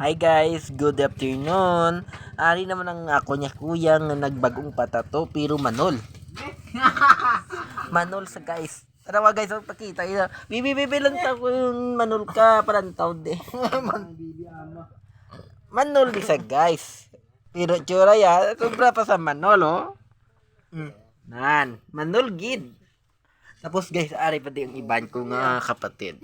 Hi guys, good afternoon. Ari naman ang ako niya kuya nga nagbagong patato pero manol. Manol sa guys. Tara guys, ang pakita ina. Bibi lang ta ko yung manol ka parantaw de. Manol di sa guys. Pero tsura ya, sobra pa sa manol oh. Manol gid. Tapos guys, ari pa di ang iban ko nga kapatid.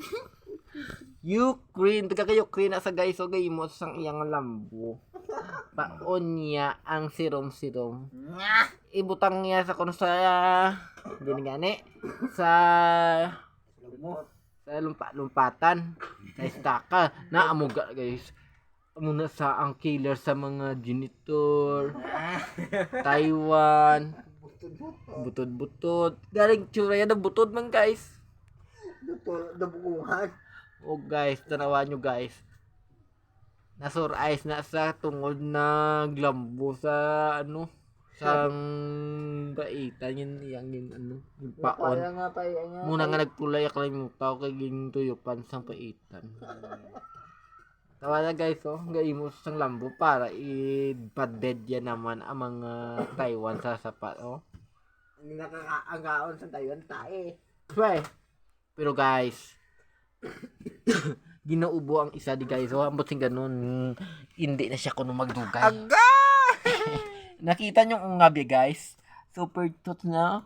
Ukraine, taga kayo Ukraine sa guys, so gay mo sang iyang lambo. Paon niya ang sirom-sirom. Ibutang niya sa kuno sa gani sa lumpatan. Sa istaka na amuga guys. Muna sa ang killer sa mga janitor. Taiwan. Butod-butod. Galing tsura yan na butod man guys. Dabukuhan. Oh guys, tanawan nyo guys. Nasurize na sa tungod na glambo sa sang baitan yung yung paon. Muna nga nagpulay ak lang yung tao kay ging tuyupan sang paitan. Tawa na guys oh, gaimo sang lambo para ipaded yan naman ang mga Taiwan sa sapat oh. Hindi nakakaangaon sa Taiwan tae. Pero guys, ginaubo ang isa di guys. So, ambot sing ganun. Hindi na siya kuno magdugay. Aga! Nakita nyo ang ngabi guys. Super tooth na.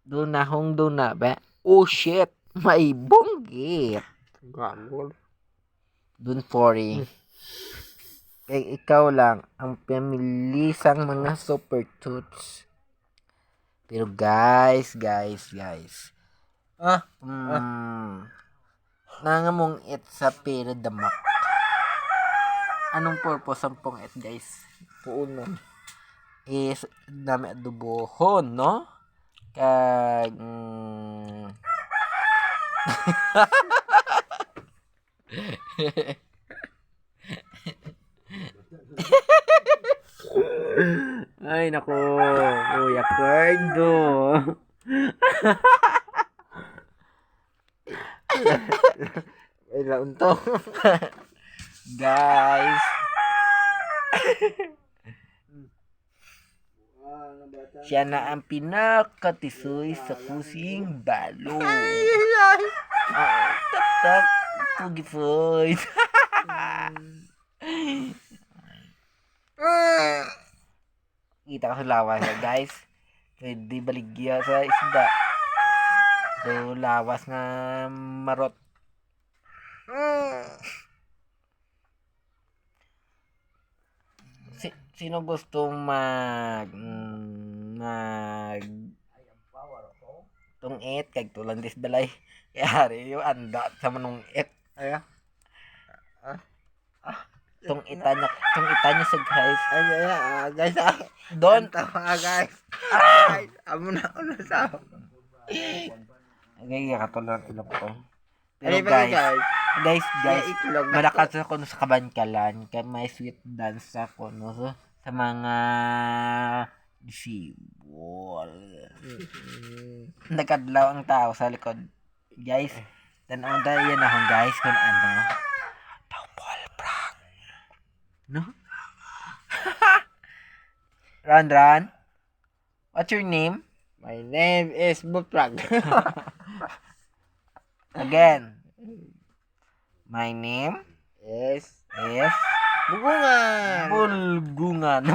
Doon na ba? Oh shit. May bonggit. Gagol. Don't worry. Kaya ikaw lang ang pamilisang mga super tooths. Pero guys. Nangamong it sa pero damak. Anong purpose ang pong it guys? Puunon. Is dami adubohon, no? Kag Ay nako, Kuya Cardo. Ay, launto. Guys. Siya na ang pinakatisoy sa kusing balo. Tatak. Pugisoy. Kita ka sa lawas guys. Pwede baligya sa isda. So, lawas nga marot. Sino gusto mag tungit kag tulang disbalay yari yung anda sa manong it Ay, tungita niya sa guys guys. don Tawa guys. Guys, amo na uno sa. okay katulad ilok ko Ay, pero guys itlog na malakas ako sa kabankalan kay may sweet dance ako no sa mga sibol. Nagkadlaw ang tao sa likod. Guys, tanaw tayo yan akong guys kung ano. Double prank. No? Ran? What's your name? My name is Butrag. Again. My name Yes. is Bugungan.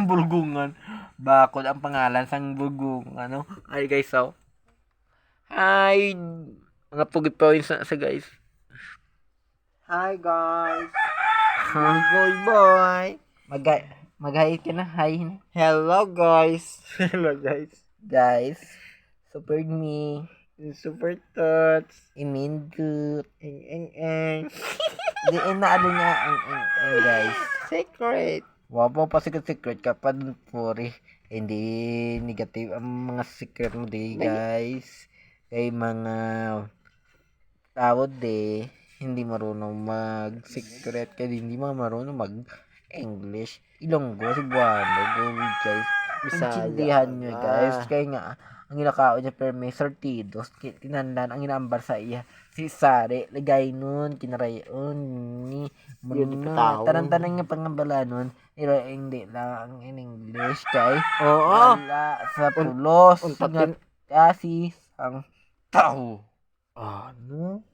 Bulgungan. Bakod ang pangalan sang bulgungan, ano? Ay guys, so. Hi, mga pugit points na sa guys. Hi guys. Boy. Mag-hi ka na, hi. Hello guys. Hello guys. Guys, support me. Super Tots. Imindut. Eng. Di inaano niya ang guys. Secret. Wapo pa secret ka pa dun puri. Hindi negative ang mga secret mo di guys. Kay mga tao di hindi marunong mag-secret kaya hindi mga marunong mag-English. Ilonggo, Cebuano, go guys. Intindihan nyo guys. Kaya nga, ang ginakaon niya per may sortidos. Tinandan ang inaambar sa iya. Si Sari, lagay nun, kinarayon ni Yun, Muna, tao. tanan-tanan nga pangambalanon, pero hindi lang in English kay Oo. wala sa pulos unta nga tin- kasi ang tao. Ano?